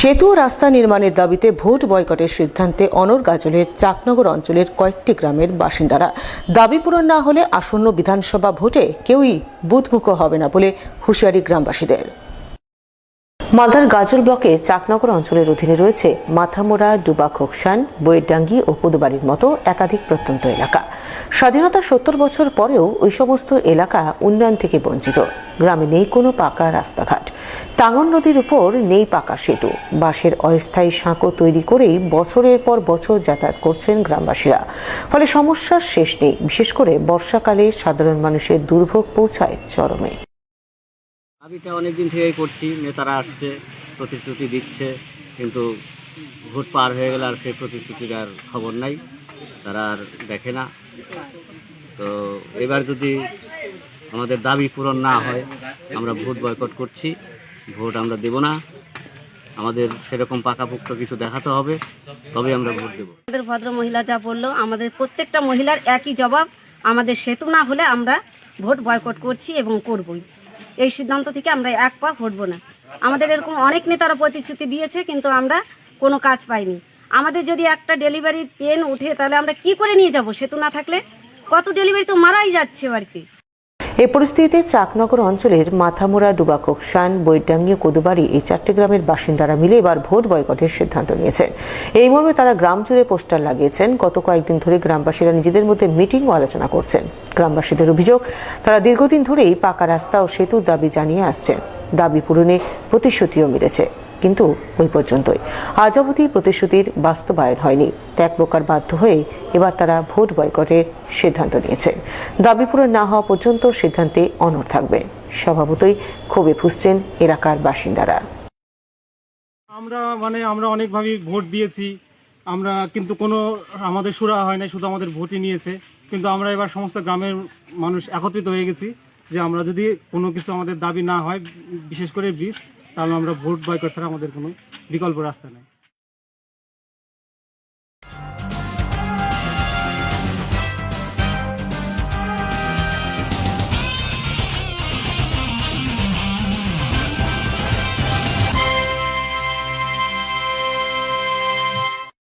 সেতু ও রাস্তা নির্মাণের দাবিতে ভোট বয়কটের সিদ্ধান্তে অনর গাজলের চাকনগর অঞ্চলের কয়েকটি গ্রামের বাসিন্দারা। দাবি পূরণ না হলে আসন্ন বিধানসভা ভোটে কেউই বুথমুখ হবে না বলে হুঁশিয়ারি গ্রামবাসীদের। মালদার গাজল ব্লকের চাকনগর অঞ্চলের অধীনে রয়েছে মাথামোড়া, ডুবা, খোকসান, বইয়েরডাঙ্গি ও কোদবাড়ির মতো একাধিক প্রত্যন্ত এলাকা। স্বাধীনতার 70 বছর পরেও ওই সমস্ত এলাকা উন্নয়ন থেকে বঞ্চিত। গ্রামে নেই কোনো পাকা রাস্তাঘাট, টাঙ্গন নদীর উপর নেই পাকা সেতু, বাঁশের অস্থায়ী সাঁকো তৈরি করেই বছরের পর বছর যাতায়াত করছেন গ্রামবাসীরা। ফলে সমস্যার শেষ নেই। বিশেষ করে বর্ষাকালে সাধারণ মানুষের দুর্ভোগ পৌঁছায় চরমে। দাবিটা অনেকদিন থেকেই করছি, নেতারা আসছে, প্রতিশ্রুতি দিচ্ছে, কিন্তু ভোট পার হয়ে গেলে আর সেই প্রতিশ্রুতির আর খবর নাই, তারা আর দেখে না। তো এবার যদি আমাদের দাবি পূরণ না হয় আমরা ভোট বয়কট করছি, ভোট আমরা দেব না। আমাদের সেরকম পাকাপোক্ত কিছু দেখাতে হবে, তবে আমরা ভোট দেব। আমাদের ভদ্র মহিলা যা বললো, আমাদের প্রত্যেকটা মহিলার একই জবাব, আমাদের সেতু না হলে আমরা ভোট বয়কট করছি এবং করবই। এই সিদ্ধান্ত থেকে আমরা এক পা হটব না। আমাদের এরকম অনেক নেতারা প্রতিশ্রুতি দিয়েছে, কিন্তু আমরা কোনো কাজ পাইনি। আমাদের যদি একটা ডেলিভারি পেন উঠে, তাহলে আমরা কি করে নিয়ে যাব? সেতু না থাকলে কত ডেলিভারি তো মারাই যাচ্ছে বাড়িতে। এই পরিস্থিতিতে চাকনগর অঞ্চলের মাথামোড়া, ডুবা, খোকসান, বইয়েরডাঙ্গি ও কোদবাড়ি এই 4টি গ্রামের বাসিন্দারা মিলে এবার ভোট বয়কটের সিদ্ধান্ত নিয়েছেন। এই মর্মে তারা গ্রাম জুড়ে পোস্টার লাগিয়েছেন। গত কয়েকদিন ধরে গ্রামবাসীরা নিজেদের মধ্যে মিটিং ও আলোচনা করছেন। গ্রামবাসীদের অভিযোগ, তারা দীর্ঘদিন ধরেই পাকা রাস্তা ও সেতুর দাবি জানিয়ে আসছেন। দাবি পূরণে প্রতিশ্রুতিও মিলেছে, কিন্তু ওই পর্যন্তই। আজ অবধি প্রতিশ্রুতির বাস্তবায়ন হয়নি। ত্যাগ প্রকার বাধ্য হয়ে এবার তারা ভোট বয়কটের সিদ্ধান্ত নিয়েছেন। দাবি পূরণ না হওয়া পর্যন্ত সিদ্ধান্তে অনড় থাকবে। স্বভাবতই ক্ষোভে ফুঁসছেন এলাকার বাসিন্দারা। আমরা অনেকভাবেই ভোট দিয়েছি, আমরা কিন্তু কোনো আমাদের সুরা হয় না, শুধু আমাদের ভোটই নিয়েছে। কিন্তু আমরা এবার সমস্ত গ্রামের মানুষ একত্রিত হয়ে গেছি যে আমরা যদি কোনো কিছু আমাদের দাবি না হয়, বিশেষ করে ব্রিজ, তাহলে আমরা ভোট বয়কট ছাড়া আমাদের কোনো বিকল্প রাস্তা নেই।